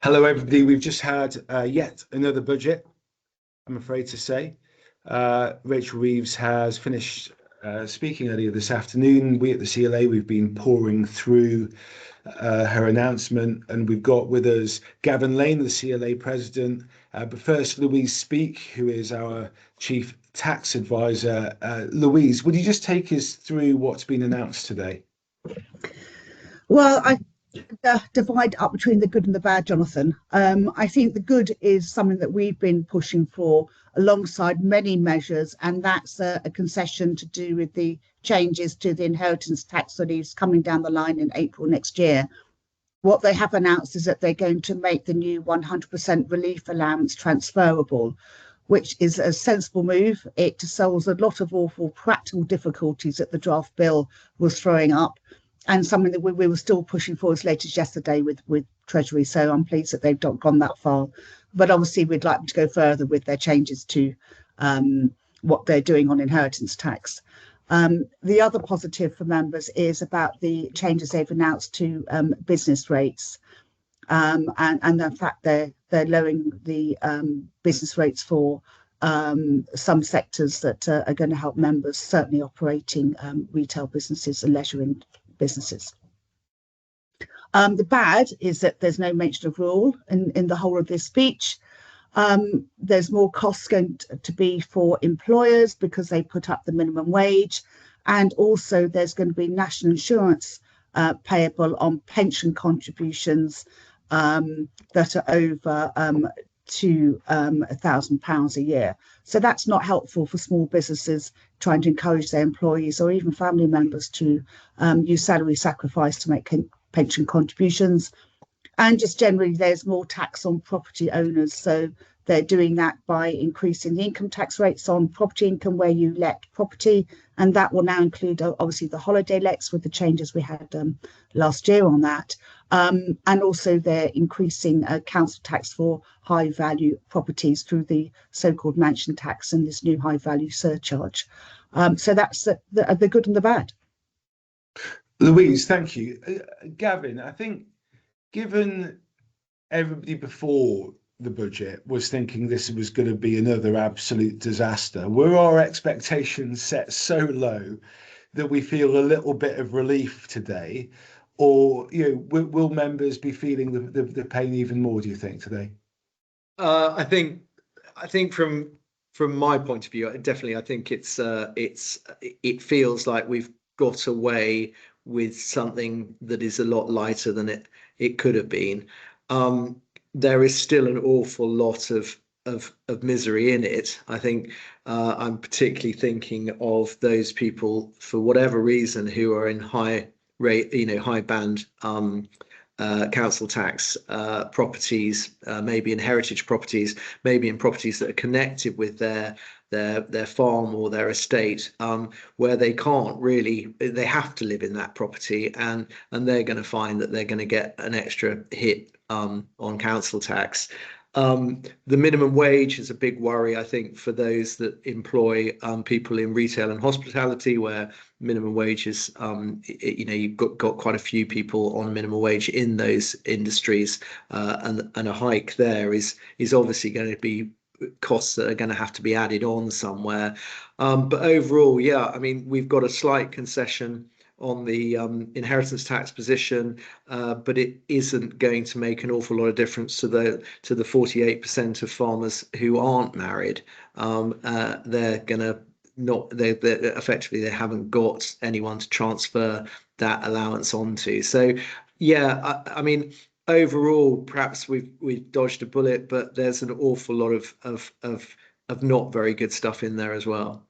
Hello, everybody. We've just had yet another budget, I'm afraid to say. Rachel Reeves has finished speaking earlier this afternoon. We at the CLA, we've been pouring through her announcement, and we've got with us Gavin Lane, the CLA president. But first, Louise Speak, who is our chief tax advisor. Louise, would you just take us through what's been announced today? Well, I divide up between the good and the bad, Jonathan. I think the good is something that we've been pushing for alongside many measures, and that's a concession to do with the changes to the inheritance tax that is coming down the line in April next year. What they have announced is that they're going to make the new 100% relief allowance transferable, which is a sensible move. It solves a lot of awful practical difficulties that the draft bill was throwing up, and something that we were still pushing for as late as yesterday with Treasury. So I'm pleased that they've not gone that far. But obviously, we'd like them to go further with their changes to what they're doing on inheritance tax. The other positive for members is about the changes they've announced to business rates. And in fact, they're lowering the business rates for some sectors that are going to help members, certainly operating retail businesses and leisure businesses. The bad is that there's no mention of rule in the whole of this speech. There's more costs going to be for employers because they put up the minimum wage, and also there's going to be national insurance payable on pension contributions that are over £2,000 a year. So that's not helpful for small businesses trying to encourage their employees or even family members to use salary sacrifice to make pension contributions. And just generally, there's more tax on property owners. So they're doing that by increasing the income tax rates on property income where you let property. And that will now include, obviously, the holiday lets with the changes we had last year on that. And also they're increasing council tax for high value properties through the so-called mansion tax and this new high value surcharge. So that's the good and the bad. Louise, thank you. Gavin, I think given everybody before the budget was thinking this was going to be another absolute disaster, were our expectations set so low that we feel a little bit of relief today? Or will members be feeling the pain even more, do you think, today? I think from my point of view, definitely I think it feels like we've got away with something that is a lot lighter than it could have been. There is still an awful lot of misery in it. I think I'm particularly thinking of those people, for whatever reason, who are in high band council tax properties, maybe in heritage properties, maybe in properties that are connected with their farm or their estate, where they have to live in that property, and they're going to find that they're going to get an extra hit on council tax. The minimum wage is a big worry, I think, for those that employ people in retail and hospitality, where minimum wage is, you've got quite a few people on minimum wage in those industries, and a hike there is obviously going to be costs that are going to have to be added on somewhere. But overall, yeah, I mean, we've got a slight concession on the inheritance tax position, but it isn't going to make an awful lot of difference to the 48% of farmers who aren't married. They're effectively, they haven't got anyone to transfer that allowance onto. So yeah, I mean, overall, perhaps we've dodged a bullet, but there's an awful lot of not very good stuff in there as well.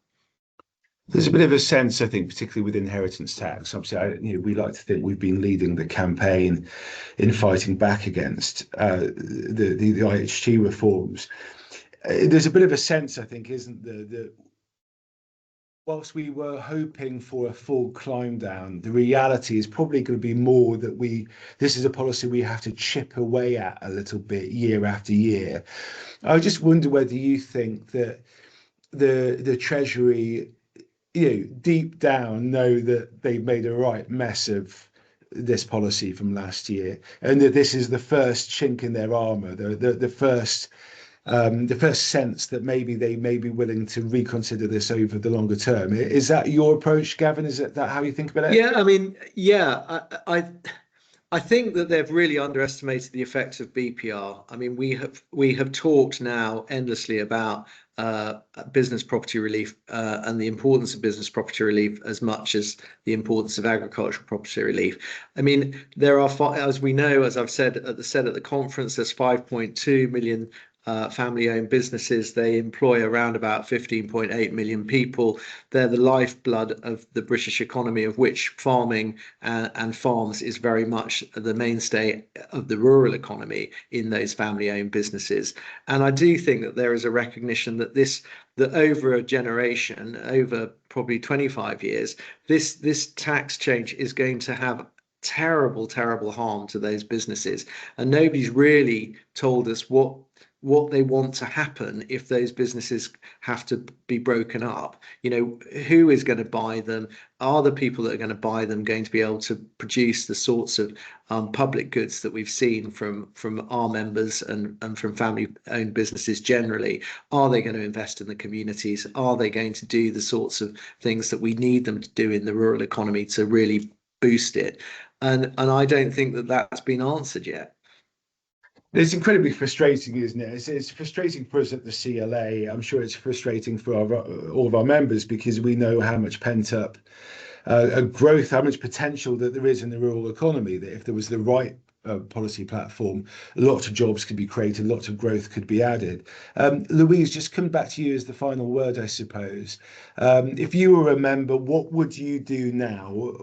There's a bit of a sense, I think, particularly with inheritance tax. Obviously, we like to think we've been leading the campaign in fighting back against the IHT reforms. There's a bit of a sense, I think, isn't there, that whilst we were hoping for a full climb down, the reality is probably going to be more that this is a policy we have to chip away at a little bit year after year. I just wonder whether you think that the Treasury, deep down know that they've made a right mess of this policy from last year, and that this is the first chink in their armour, the first sense that maybe they may be willing to reconsider this over the longer term. Is that your approach, Gavin? Is that how you think about it? Yeah, I mean, yeah, I think that they've really underestimated the effects of BPR. I mean, we have talked now endlessly about business property relief and the importance of business property relief as much as the importance of agricultural property relief. I mean, there are, as we know, as I've said at the conference, there's 5.2 million family-owned businesses. They employ around about 15.8 million people. They're the lifeblood of the British economy, of which farming and farms is very much the mainstay of the rural economy in those family-owned businesses. And I do think that there is a recognition that over a generation, over probably 25 years, this tax change is going to have terrible harm to those businesses. And nobody's really told us what they want to happen if those businesses have to be broken up. You know, who is going to buy them? Are the people that are going to buy them going to be able to produce the sorts of public goods that we've seen from our members and from family-owned businesses generally? Are they going to invest in the communities? Are they going to do the sorts of things that we need them to do in the rural economy to really boost it? And I don't think that that's been answered yet. It's incredibly frustrating, isn't it? It's frustrating for us at the CLA. I'm sure it's frustrating for all of our members, because we know how much pent up growth, how much potential that there is in the rural economy, that if there was the right policy platform, lots of jobs could be created, lots of growth could be added. Louise, just come back to you as the final word, I suppose. If you were a member, what would you do now?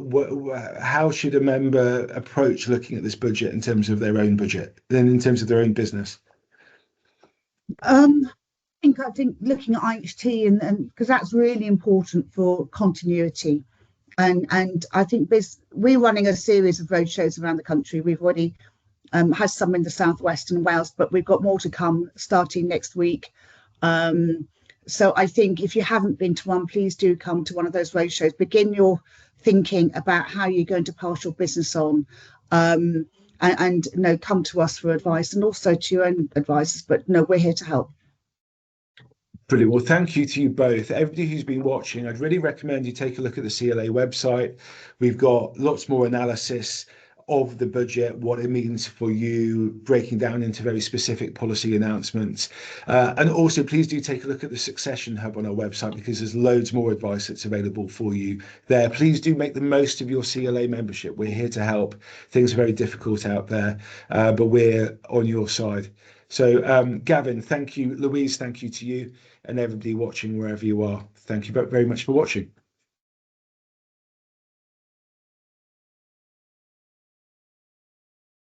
How should a member approach looking at this budget in terms of their own budget, then in terms of their own business? I think looking at IHT and because that's really important for continuity. And I think we're running a series of roadshows around the country. We've already had some in the southwest and Wales, but we've got more to come starting next week. So I think if you haven't been to one, please do come to one of those roadshows. Begin your thinking about how you're going to pass your business on, and come to us for advice, and also to your own advisors. But no, we're here to help. Brilliant. Well, thank you to you both. Everybody who's been watching, I'd really recommend you take a look at the CLA website. We've got lots more analysis of the budget, what it means for you, breaking down into very specific policy announcements. And also, please do take a look at the Succession Hub on our website, because there's loads more advice that's available for you there. Please do make the most of your CLA membership. We're here to help. Things are very difficult out there, but we're on your side. So, Gavin, thank you. Louise, thank you to you. And everybody watching wherever you are, thank you very much for watching.